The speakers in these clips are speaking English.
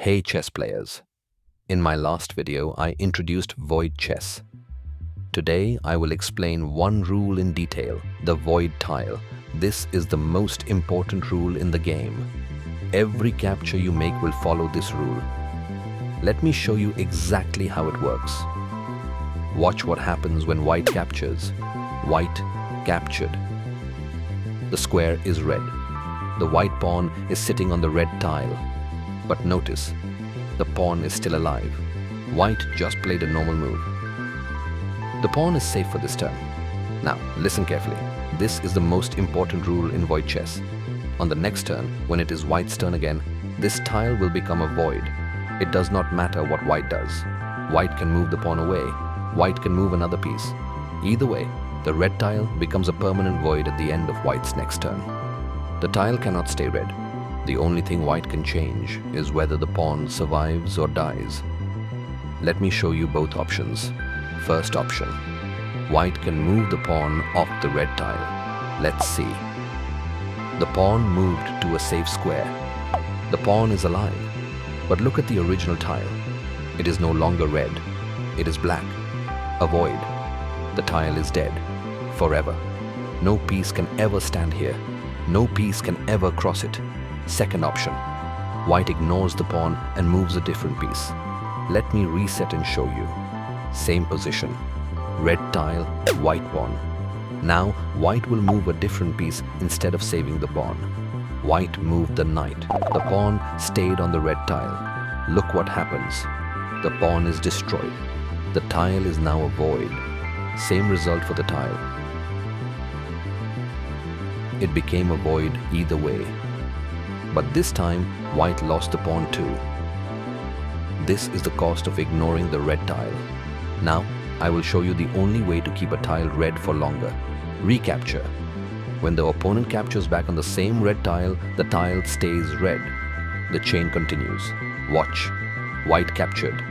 Hey chess players! In my last video, I introduced void chess. Today, I will explain one rule in detail, the void tile. This is the most important rule in the game. Every capture you make will follow this rule. Let me show you exactly how it works. Watch what happens when white captures. White captured. The square is red. The white pawn is sitting on the red tile. But notice, the pawn is still alive. White just played a normal move. The pawn is safe for this turn. Now, listen carefully. This is the most important rule in void chess. On the next turn, when it is white's turn again, this tile will become a void. It does not matter what white does. White can move the pawn away. White can move another piece. Either way, the red tile becomes a permanent void at the end of white's next turn. The tile cannot stay red. The only thing white can change is whether the pawn survives or dies. Let me show you both options. First option. White can move the pawn off the red tile. Let's see. The pawn moved to a safe square. The pawn is alive. But look at the original tile. It is no longer red. It is black. A void. The tile is dead. Forever. No piece can ever stand here. No piece can ever cross it. Second option. White ignores the pawn and moves a different piece. Let me reset and show you. Same position. Red tile, white pawn. Now, white will move a different piece instead of saving the pawn. White moved the knight. The pawn stayed on the red tile. Look what happens. The pawn is destroyed. The tile is now a void. Same result for the tile. It became a void either way. But this time, white lost the pawn too. This is the cost of ignoring the red tile. Now, I will show you the only way to keep a tile red for longer. Recapture. When the opponent captures back on the same red tile, the tile stays red. The chain continues. Watch. White captured.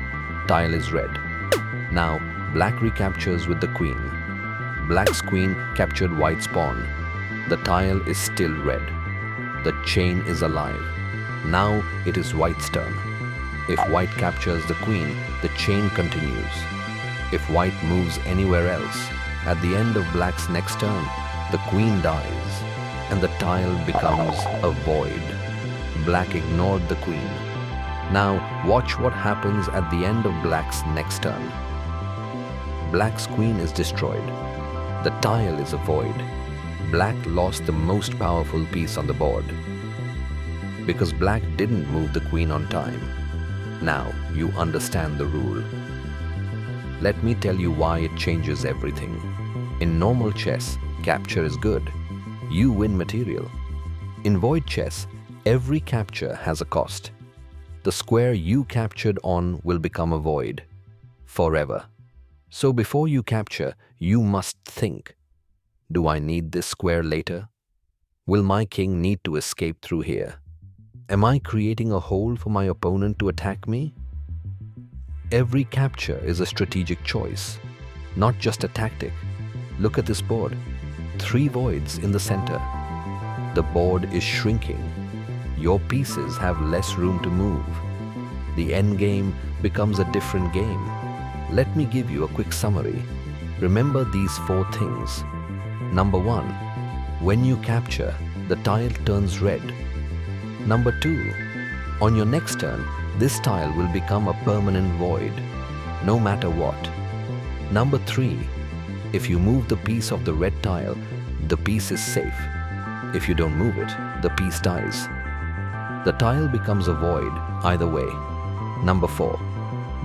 Tile is red. Now, black recaptures with the queen. Black's queen captured white's pawn. The tile is still red. The chain is alive. Now it is white's turn. If white captures the queen, the chain continues. If white moves anywhere else, at the end of black's next turn, the queen dies and the tile becomes a void. Black ignored the queen. Now watch what happens at the end of black's next turn. Black's queen is destroyed. The tile is a void. Black lost the most powerful piece on the board because black didn't move the queen on time. Now you understand the rule. Let me tell you why it changes everything. In normal chess, capture is good. You win material. In void chess, every capture has a cost. The square you captured on will become a void forever. So before you capture, you must think. Do I need this square later? Will my king need to escape through here? Am I creating a hole for my opponent to attack me? Every capture is a strategic choice, not just a tactic. Look at this board. 3 voids in the center. The board is shrinking. Your pieces have less room to move. The endgame becomes a different game. Let me give you a quick summary. Remember these 4 things. Number 1, when you capture, the tile turns red. Number 2, on your next turn, this tile will become a permanent void, no matter what. Number 3, if you move the piece of the red tile, the piece is safe. If you don't move it, the piece dies. The tile becomes a void either way. Number 4,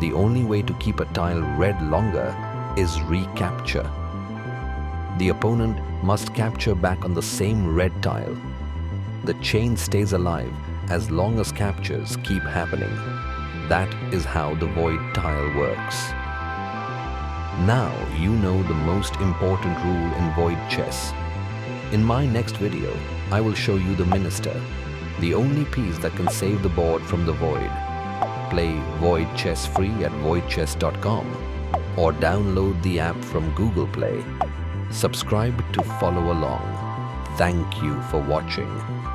the only way to keep a tile red longer is recapture. The opponent must capture back on the same red tile. The chain stays alive as long as captures keep happening. That is how the void tile works. Now you know the most important rule in void chess. In my next video, I will show you the minister, the only piece that can save the board from the void. Play Void Chess free at voidchess.com or download the app from Google Play. Subscribe to follow along. Thank you for watching.